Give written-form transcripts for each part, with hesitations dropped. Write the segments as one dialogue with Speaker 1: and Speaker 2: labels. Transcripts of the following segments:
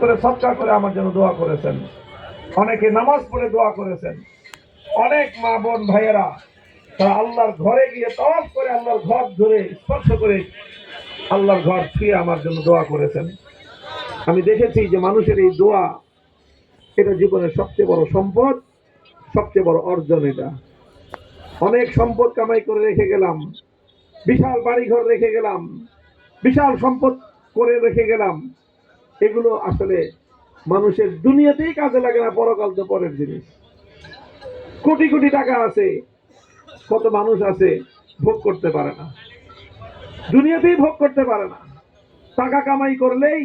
Speaker 1: করে সৎকার করে আমার জন্য দোয়া করেছেন, অনেকে নামাজ পড়ে দোয়া করেছেন, অনেক মা বোন ভাইয়েরা তারা আল্লাহর ঘরে গিয়ে তওয়াফ করে আল্লাহর ঘর ধরে স্পর্শ করে আল্লাহর ঘর ছুঁয়ে আমার জন্য দোয়া করেছেন। আমি দেখেছি যে মানুষের এই দোয়া এটা জীবনের সবচেয়ে বড় সম্পদ, সবচেয়ে বড় অর্জন। এটা অনেক সম্পদ কামাই করে রেখে গেলাম, বিশাল বাড়িঘর রেখে গেলাম, বিশাল সম্পদ করে রেখে গেলাম, এগুলো আসলে মানুষের দুনিয়াতেই কাজে লাগে না, পরকাল তো পরের জিনিস। কোটি কোটি টাকা আছে, কত মানুষ আছে ভোগ করতে পারে না, দুনিয়াতেই ভোগ করতে পারে না। টাকা কামাই করলেই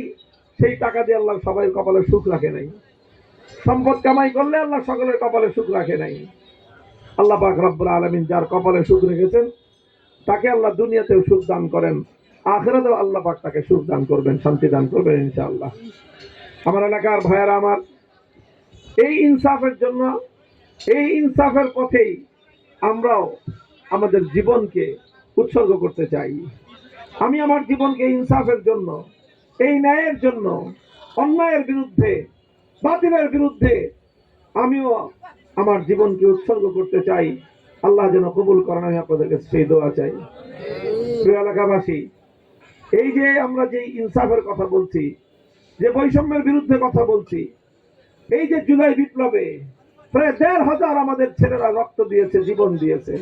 Speaker 1: সেই টাকা দিয়ে আল্লাহ সবাই কপালে সুখ রাখে নাই, সম্পদ কামাই করলে আল্লাহ সকলের কপালে সুখ রাখে নাই। আল্লাহ পাক রব্বুল আলামিন যার কপালে সুখ রেখেছেন তাকে আল্লাহ দুনিয়াতেও সুখ দান করেন, আখিরাতেও আল্লাহ পাক তাকে সুখ দান করবেন, শান্তি দান করবেন ইনশাআল্লাহ। আমার এলাকার ভাইয়েরা আমার, এই ইনসাফের জন্য, এই ইনসাফের পথেই আমরাও আমাদের জীবনকে উৎসর্গ করতে চাই। আমি আমার জীবনকে ইনসাফের জন্য, এই ন্যায়ের জন্য, অন্যায়ের বিরুদ্ধে, বাতিলের বিরুদ্ধে আমিও আমার জীবনকে উৎসর্গ করতে চাই। আল্লাহ যেন কবুল করেন, আমি আপনাদেরকে সেই দোয়া চাই। প্রিয় এলাকাবাসী, এই যে আমরা যে ইনসাফের কথা বলছি, যে বৈষম্যের বিরুদ্ধে কথা বলছি, এই যে জুলাই বিপ্লবে প্রায় ১৫০০ আমাদের ছেলেরা রক্ত দিয়েছে, জীবন দিয়েছে,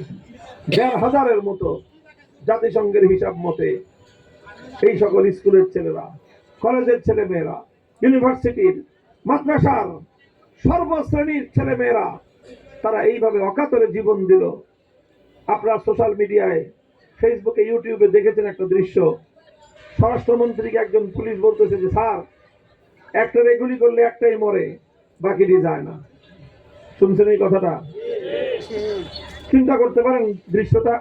Speaker 1: ১৫০০-এর মতো জাতিসংঘের হিসাব মতে এই সকল স্কুলের ছেলেরা, কলেজের ছেলে মেয়েরা, ইউনিভার্সিটির, মাদ্রাসার সর্বশ্রেণীর ছেলে মেয়েরা তারা এইভাবে অকাতরে জীবন দিল। আপনারা সোশ্যাল মিডিয়ায়, ফেসবুকে, ইউটিউবে দেখেছেন একটা দৃশ্য, স্বরাষ্ট্রমন্ত্রীকে একজন পুলিশ বলতেছে যে স্যার, একটারে গুলি করলে একটাই মরে, বাকিটি যায় না। শুনছেন এই কথাটা? চিন্তা করতে পারেন দৃশ্যটা,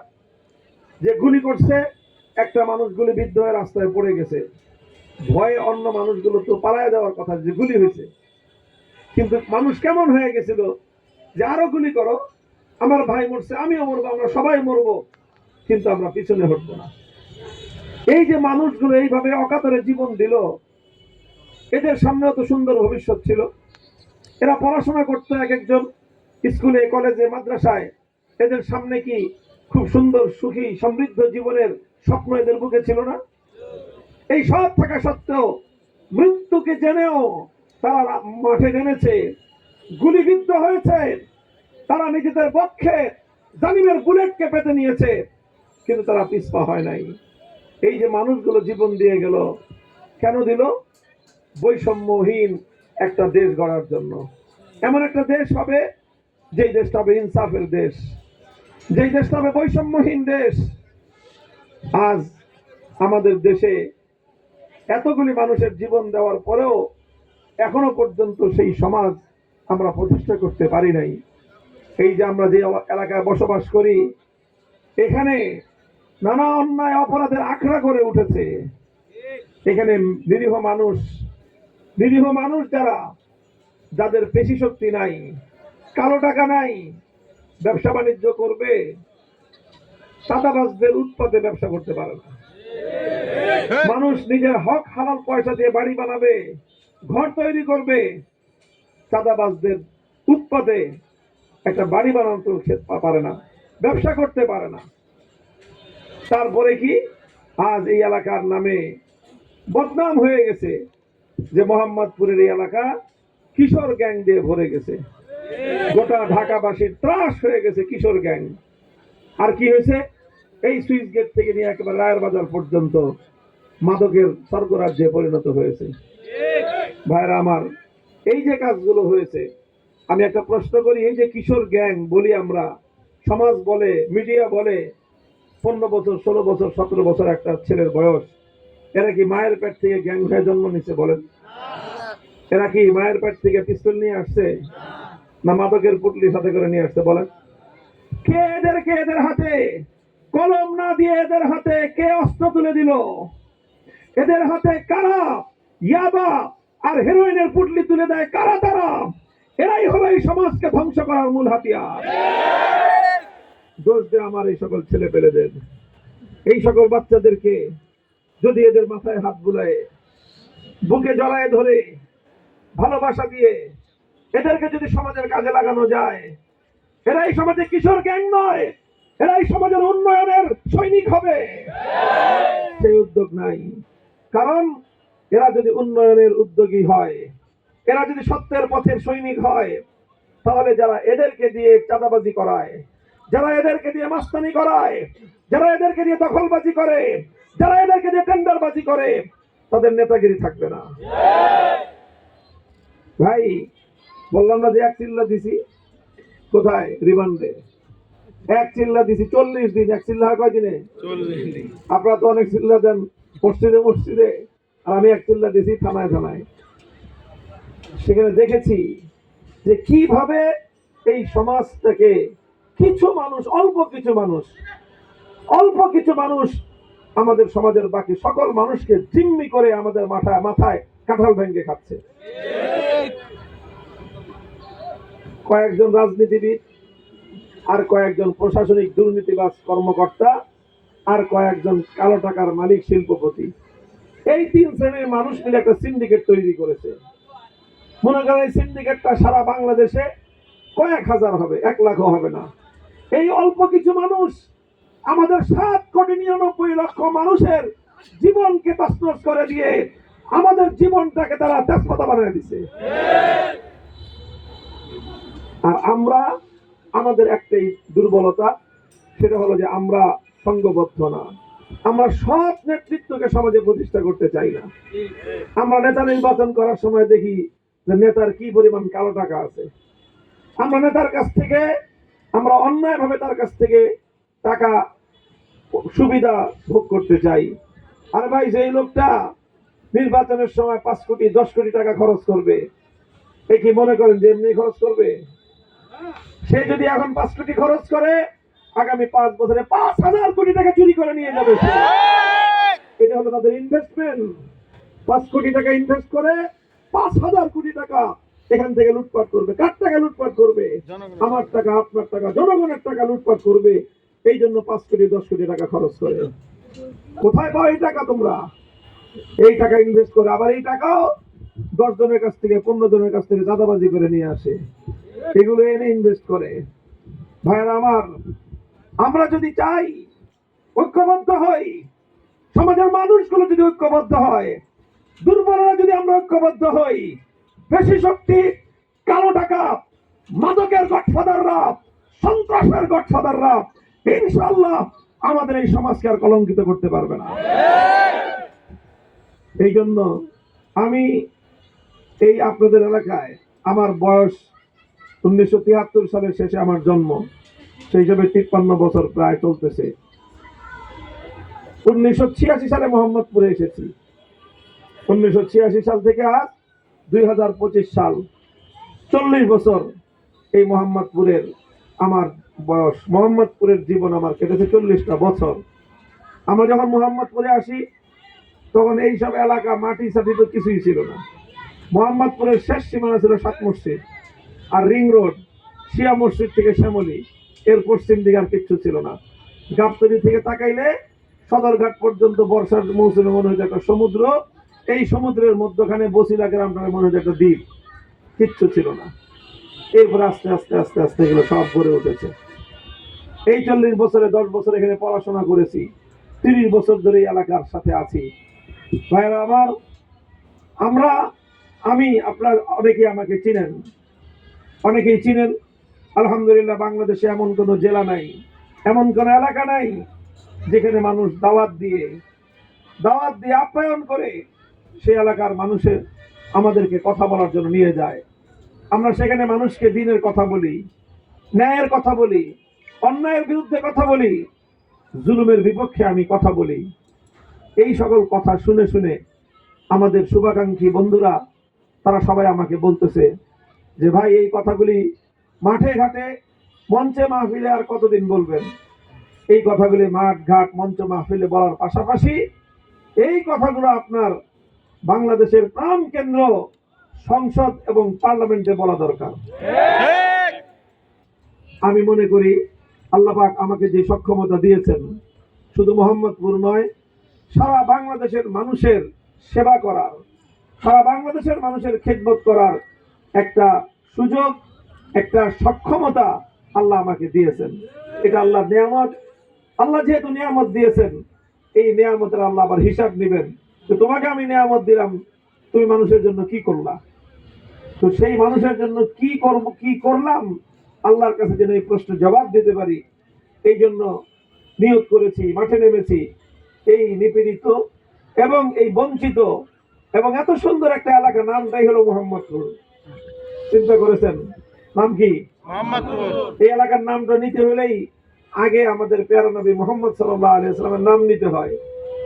Speaker 1: যে গুলি করছে একটা মানুষ, গুলিবিদ্ধ হয়ে রাস্তায় পড়ে গেছে, ভয়ে অন্য মানুষগুলো তো পালায় যাওয়ার কথা, যে গুলি হয়েছে, কিন্তু মানুষ কেমন হয়ে গেছিল যে আরো গুলি করো, আমার ভাই মরছে, আমিও মরবো, আমরা সবাই মরবো, কিন্তু আমরা পিছনে হটবো না। এই যে মানুষগুলো এইভাবে অকাতরে জীবন দিল, এদের সামনেও তো সুন্দর ভবিষ্যৎ ছিল। এরা পড়াশোনা করতো এক একজন স্কুলে, কলেজে, মাদ্রাসায়, এদের সামনে কি খুব সুন্দর, সুখী, সমৃদ্ধ জীবনের স্বপ্ন এদের বুকে ছিল না? এই সব থাকা সত্ত্বেও মৃত্যুকে জেনেও তারা মাঠে নেমেছে, গুলিবিদ্ধ হয়েছে, তারা নিজেদের পক্ষে জালিমের বুলেটকে পেতে নিয়েছে, কিন্তু তারা পিছপা হয় নাই। এই যে মানুষগুলো জীবন দিয়ে গেল, কেন দিল? বৈষম্যহীন একটা দেশ গড়ার জন্য। এমন একটা দেশ হবে, যেই দেশটা হবে ইনসাফের দেশ, যেই দেশটা হবে বৈষম্যহীন দেশ। আজ আমাদের দেশে এতগুলি মানুষের জীবন দেওয়ার পরেও এখনো পর্যন্ত সেই সমাজ আমরা প্রতিষ্ঠা করতে পারি নাই। এই যে আমরা যে এলাকায় বসবাস করি, এখানে নানা অন্যায় অপরাধের আখড়া করে উঠেছে। এখানে নিরীহ মানুষ যারা, যাদের পেশি শক্তি নাই, কালো টাকা নাই, ব্যবসা বাণিজ্য করবে, চাঁদাবাজদের উৎপাদে ব্যবসা করতে পারে না। মানুষ নিজের হক হালাল পয়সা দিয়ে বাড়ি বানাবে, ঘর তৈরি করবে, চাঁদাবাজদের উৎপাদে একটা বাড়ি বানাতে পারে না, ব্যবসা করতে পারে না। তারপরে কি, আজ এই এলাকার নামে বদনাম হয়ে গেছে যে মোহাম্মদপুরের এই এলাকা কিশোর গ্যাং দিয়ে ভরে গেছে, গোটা ঢাকাবাসীর ত্রাস হয়ে গেছে কিশোর গ্যাং। আর কি হয়েছে? এই সুইচ গেট থেকে নিয়ে একেবারে রায়ের বাজার পর্যন্ত মাদকের স্বর্গরাজ্যে পরিণত হয়েছে। ভাইরা আমার, এই যে কাজগুলো হয়েছে, আমি একটা প্রশ্ন করি, এই যে কিশোর গ্যাং বলি আমরা, সমাজ বলে, মিডিয়া বলে, 15 বছর, 16 বছর, 17 বছর একটা ছেলের বয়স, এরা কি মায়ের পেট থেকে গ্যাং হয়ে জন্ম নিচ্ছে? বলেন, এরা কি মায়ের পেট থেকে পিস্তল নিয়ে আসছে, না মাদকের পুটলি সাথে করে নিয়ে আসছে? বলেন, কে এদেরকে, এদের হাতে কলম না দিয়ে এদের হাতে কে অস্ত্র তুলে দিল? এদের হাতে কারা ইয়াবা আর হেরোইনের পুটলি তুলে দেয়? কারা তারা? এরাই হলো এই সমাজকে ধ্বংস করার মূল হাতিয়ার। দোষ দেয় আমার এই সকল ছেলে পেলেদের, এই সকল বাচ্চাদেরকে। যদি এদের মাথায় হাত বুলায়, বুকে জড়ায় ধরে ভালোবাসা দিয়ে এদেরকে যদি সমাজের কাজে লাগানো যায়, এরা এই সমাজে কিশোর গ্যাং নয়, এরা এই সমাজের উন্নয়নের সৈনিক হবে। সেই উদ্যোগ নাই। কারণ এরা যদি উন্নয়নের উদ্যোগী হয়, এরা যদি সত্যের পথের সৈনিক হয়, তাহলে যারা এদেরকে দিয়ে চাঁদাবাজি করায়, যারা এদেরকে দিয়ে মাস্তানি করায়, যারা এদেরকে দিয়ে দখলবাজি করে, যারা এদেরকে দিয়ে টেন্ডারবাজি করে, তাদের নেতাগিরি থাকবে না। ভাই বললাম না যে এক চিল্লা দিছি, কোথায়? রিমান্ডে। এক চিল্লা দিছি 40 দিন। এক চিল্লা হয় কয়দিনে? 40 দিন। আপনারা তো অনেক চিল্লা দেন মসজিদে মসজিদে, আর আমি এক চিল্লা দিছি থানায় থানায়। সেখানে দেখেছি যে কিভাবে এই সমাজটাকে কিছু মানুষ, অল্প কিছু মানুষ আমাদের সমাজের বাকি সকল মানুষকে জিম্মি করে আমাদের মাথায় কাঁঠাল ভেঙে খাচ্ছে। কয়েকজন রাজনীতিবিদ, আর কয়েকজন প্রশাসনিক দুর্নীতিবাজ কর্মকর্তা, আর কয়েকজন কালো টাকার মালিক শিল্পপতি, এই 3 শ্রেণীর মানুষ মিলে একটা সিন্ডিকেট তৈরি করেছে। মনে করেন এই সিন্ডিকেটটা সারা বাংলাদেশে কয়েক হাজার হবে, 1 লাখও হবে না। এই অল্প কিছু মানুষ আমাদের 7,99,00,000 মানুষের জীবনকে তছনছ করে দিয়ে আমাদের জীবনটাকে তারা তেজপাতা বানিয়ে দিছে। আর আমরা, আমাদের একটাই দুর্বলতা, সেটা হলো যে আমরা সংঘবদ্ধ না। আমরা সৎ নেতৃত্বকে সমাজে প্রতিষ্ঠা করতে চাই না। আমরা নেতা নির্বাচন করার সময় দেখি যে নেতার কি পরিমাণ কালো টাকা আছে। আমরা নেতার কাছ থেকে, আমরা অন্যায়ভাবে তার কাছ থেকে টাকা সুবিধা ভোগ করতে চাই। আর ভাই যেই লোকটা নির্বাচনের সময় 5 কোটি 10 কোটি টাকা খরচ করবে, এ কি মনে করেন যে এমনি খরচ করবে? সে যদি এখন 5 কোটি খরচ করে, আগামী 5 বছরে 5,000 কোটি টাকা চুরি করে নিয়ে যাবে। এটা হলো তাদের ইনভেস্টমেন্ট। 5 কোটি টাকা ইনভেস্ট করে 5,000 কোটি টাকা এখান থেকে লুটপাট করবে। কার টাকা লুটপাট করবে? আমার টাকা, আপনার টাকা, জনগণের টাকা লুটপাট করবে। এই জন্য 5 কোটি 10 কোটি টাকা খরচ করে। কোথায় পাও এই টাকা তোমরা? এই টাকা ইনভেস্ট করে আবার এই টাকাও 10 জনের কাছ থেকে 15 জনের কাছ থেকে চাঁদাবাজি করে নিয়ে আসে, এগুলো এনে ইনভেস্ট করে। ভাইয়েরা আমার, আমরা যদি চাই ঐক্যবদ্ধ হই, সমাজের মানুষগুলো যদি ঐক্যবদ্ধ হয়, দুর্বলরা যদি আমরা ঐক্যবদ্ধ হই, বেশি শক্তি, কালো টাকা, মাদকের গডফাদাররা, সন্ত্রাসের গডফাদাররা ইনশাআল্লাহ আমাদের এই সমাজকে আর কলঙ্কিত করতে পারবে না। এই জন্য আমি এই আপনাদের এলাকায়, আমার বয়স 1973 সালের শেষে আমার জন্ম, সেই হিসাবে 53 বছর প্রায় চলতেছে। 1986 সালে মোহাম্মদপুরে এসেছি। 1986 সাল থেকে আজ 2025 সাল, 40 বছর এই মোহাম্মদপুরের আমার বয়স। মোহাম্মদপুরের জীবন আমার কেটেছে 40টা বছর। আমরা যখন মোহাম্মদপুরে আসি তখন এইসব এলাকা মাটি সাটি তো কিছুই ছিল না। মোহাম্মদপুরের শেষ সীমানা ছিল 7 মসজিদ আর রিং রোড, শিয়া মসজিদ থেকে শ্যামলী, এর পশ্চিম দিকে আর কিচ্ছু ছিল না। গাবতলী থেকে তাকাইলে সদরঘাট পর্যন্ত বর্ষার মৌসুমে মনে হয়েছে একটা সমুদ্র, এই সমুদ্রের মধ্যখানে বসিলা গ্রামটা মনে হয়েছে একটা দ্বীপ, কিচ্ছু ছিল না। এরপরে আস্তে আস্তে আস্তে আস্তে এগুলো সব গড়ে উঠেছে। এই 40 বছরে 10 বছর এখানে পড়াশোনা করেছি, 30 বছর ধরে এই এলাকার সাথে আছি। ভাইরা আমার, আমি আপনার অনেকেই আমাকে চিনেন, অনেকেই চিনেন। আলহামদুলিল্লাহ, বাংলাদেশে এমন কোন জেলা নাই, এমন কোন এলাকা নাই যেখানে মানুষ দাওয়াত দিয়ে আপ্যায়ন করে সেই এলাকার মানুষের আমাদেরকে কথা বলার জন্য নিয়ে যায়। আমরা সেখানে মানুষকে দিনের কথা বলি, ন্যায়ের কথা বলি, অন্যায়ের বিরুদ্ধে কথা বলি, জুলুমের বিপক্ষে আমি কথা বলি। এই সকল কথা শুনে শুনে আমাদের শুভাকাঙ্ক্ষী বন্ধুরা তারা সবাই আমাকে বলতেছে যে ভাই, এই কথাগুলি মাঠে ঘাটে, মঞ্চে মাহফিলে আর কতদিন বলবেন? এই কথাগুলি মাঠ ঘাট মঞ্চ মাহফিলে বলার পাশাপাশি এই কথাগুলো আপনার বাংলাদেশের প্রাণ কেন্দ্র সংসদ এবং পার্লামেন্টে বলা দরকার। আমি মনে করি আল্লাহ পাক আমাকে যে সক্ষমতা দিয়েছেন, শুধু মোহাম্মদপুর নয়, সারা বাংলাদেশের মানুষের সেবা করার, সারা বাংলাদেশের মানুষের খেদমত করার একটা সুযোগ, একটা সক্ষমতা আল্লাহ আমাকে দিয়েছেন। এটা আল্লাহর নিয়ামত। আল্লাহ যেহেতু নিয়ামত দিয়েছেন, এই নিয়ামতের আল্লাহ আবার হিসাব নেবেন। তো তোমাকে আমি নিয়ামত দিলাম, তুমি মানুষের জন্য কি করলা? তো সেই মানুষের জন্য কি করব, কি করলাম, আল্লাহর কাছে যেন এই প্রশ্নের জবাব দিতে পারি, এই জন্য নিয়োগ করেছি, মাঠে নেমেছি। এই নিপীড়িত এবং এই বঞ্চিত এবং এত সুন্দর একটা এলাকা, নামটাই হলো মোহাম্মদপুর। চিন্তা করেছেন নাম কি?
Speaker 2: মোহাম্মদপুর।
Speaker 1: এই এলাকার নামটা নিতে হলেই আগে আমাদের প্যারা নবী মোহাম্মদ সাল্লাল্লাহু আলাইহি ওয়াসাল্লামের নাম নিতে হয়,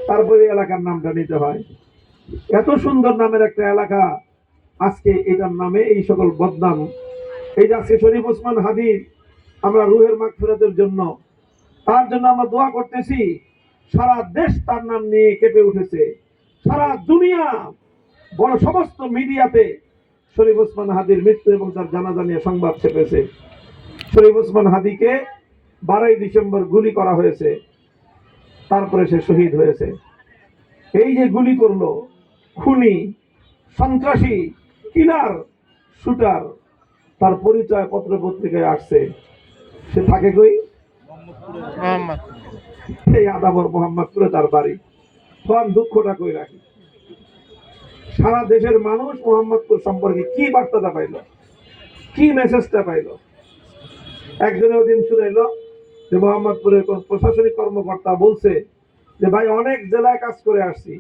Speaker 1: তারপরে এলাকার নামটা নিতে হয়। এত সুন্দর নামের একটা এলাকা, আজকে এটার নামে এই সকল বদনাম। এই যে আজকে শরীফ ওসমান হাদির আমরা রুহের মাগফিরাতের জন্য, তার জন্য আমরা দোয়া করতেছি। সারা দেশ তার নাম নিয়ে কেঁপে উঠেছে, সারা দুনিয়া বড় সমস্ত মিডিয়াতে শরীফ ওসমান হাদির মৃত্যু এবং তার জানাজা নিয়ে সংবাদ ছেপেছে। শরীফ ওসমান হাদিকে 12ই ডিসেম্বর গুলি করা হয়েছে, তারপরে সে শহীদ হয়েছে। এই যে গুলি করলো, খুনি, সন্ত্রাসী, কিলার, শুটার, তার পরিচয় পত্র পত্রিকায় আসছে। সে থাকে কই?
Speaker 2: মোহাম্মদপুর।
Speaker 1: এই আদাবর মোহাম্মদপুরে তার বাড়ি। তখন দুঃখটা কই রাখি। সারা দেশের মানুষ মোহাম্মদপুর সম্পর্কে কি বার্তাটা পাইল, কি মেসেজটা পাইল? একজনে ওদিন শুনে এলো যে মোহাম্মদপুরের কোন প্রশাসনিক কর্মকর্তা বলছে যে ভাই, অনেক জেলায় কাজ করে আসছি,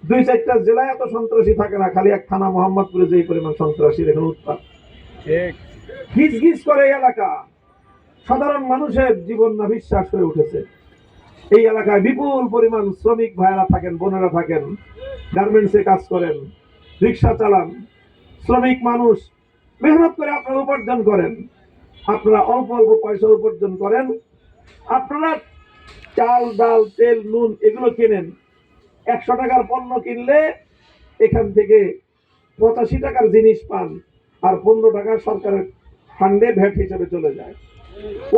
Speaker 1: 2-4টা জেলায় এত সন্ত্রাসী থাকে না, খালি এক থানা মোহাম্মদপুরে যেই পরিমাণ সন্ত্রাসী, দেখুন উৎপাত। ঘিস ঘিস করে এই এলাকা, সাধারণ মানুষের জীবন না বিশ্বাস হয়ে উঠেছে। এই এলাকায় বিপুল পরিমাণ শ্রমিক ভাইয়েরা থাকেন, বোনেরা থাকেন, গার্মেন্টসে কাজ করেন, রিক্সা চালান, শ্রমিক মানুষ, মেহনত করে আপনারা উপার্জন করেন। আপনারা অল্প অল্প পয়সা উপার্জন করেন, আপনারা চাল, ডাল, তেল, নুন এগুলো কেনেন। 100 টাকার পণ্য কিনলে এখান থেকে 85 টাকার জিনিস পান, আর 15 টাকা সরকারের ফান্ডে ভ্যাট হিসেবে চলে যায়।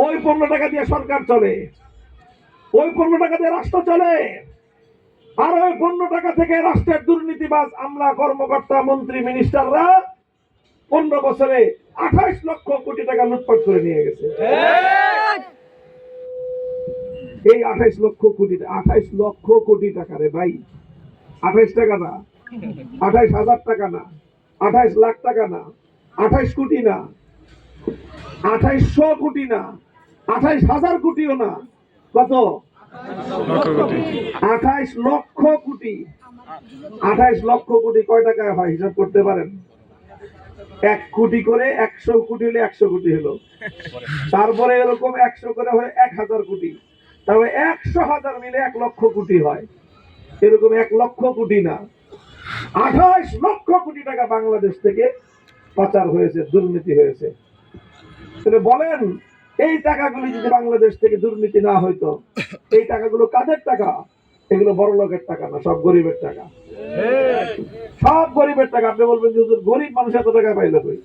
Speaker 1: ওই 15 টাকা দিয়ে সরকার চলে, ওই 15 টাকা দিয়ে রাষ্ট্র চলে। আর ওই 15 টাকা থেকে রাষ্ট্রের দুর্নীতিবাজ আমলা, কর্মকর্তা, মন্ত্রী, মিনিস্টাররা 15 বছরে 28 লক্ষ কোটি টাকা লুটপাট করে নিয়ে গেছে। এই 28 লক্ষ কোটি, 28 লক্ষ কোটি টাকা রে ভাই, 28 টাকা না, 28,000 টাকা না, 28 লাখ টাকা না, 28 কোটি না, 2800 কোটি না, 28,000 কোটিও না, কত? 28 লক্ষ কোটি। 28 লক্ষ কোটি কয় টাকায় হয় হিসাব করতে পারেন? 1 কোটি করে 100 কোটি হলে 100 কোটি হলো, তারপরে এরকম 100 করে হয় 1000 কোটি, তবে 100,000 মিলে 1 লক্ষ কোটি হয়। এরকম 1 লক্ষ কোটি না, 28 লক্ষ কোটি টাকা বাংলাদেশ থেকে পাচার হয়েছে, দুর্নীতি হয়েছে। তাহলে বলেন, এই টাকাগুলি যদি বাংলাদেশ থেকে দুর্নীতি না হইতো, এই টাকাগুলো কাদের টাকা? এগুলো বড় লোকের টাকা না, সব গরিবের টাকা, সব গরিবের টাকা। আপনি বলবেন যে হুজুর, গরিব মানুষ এত টাকা পাইলো কই?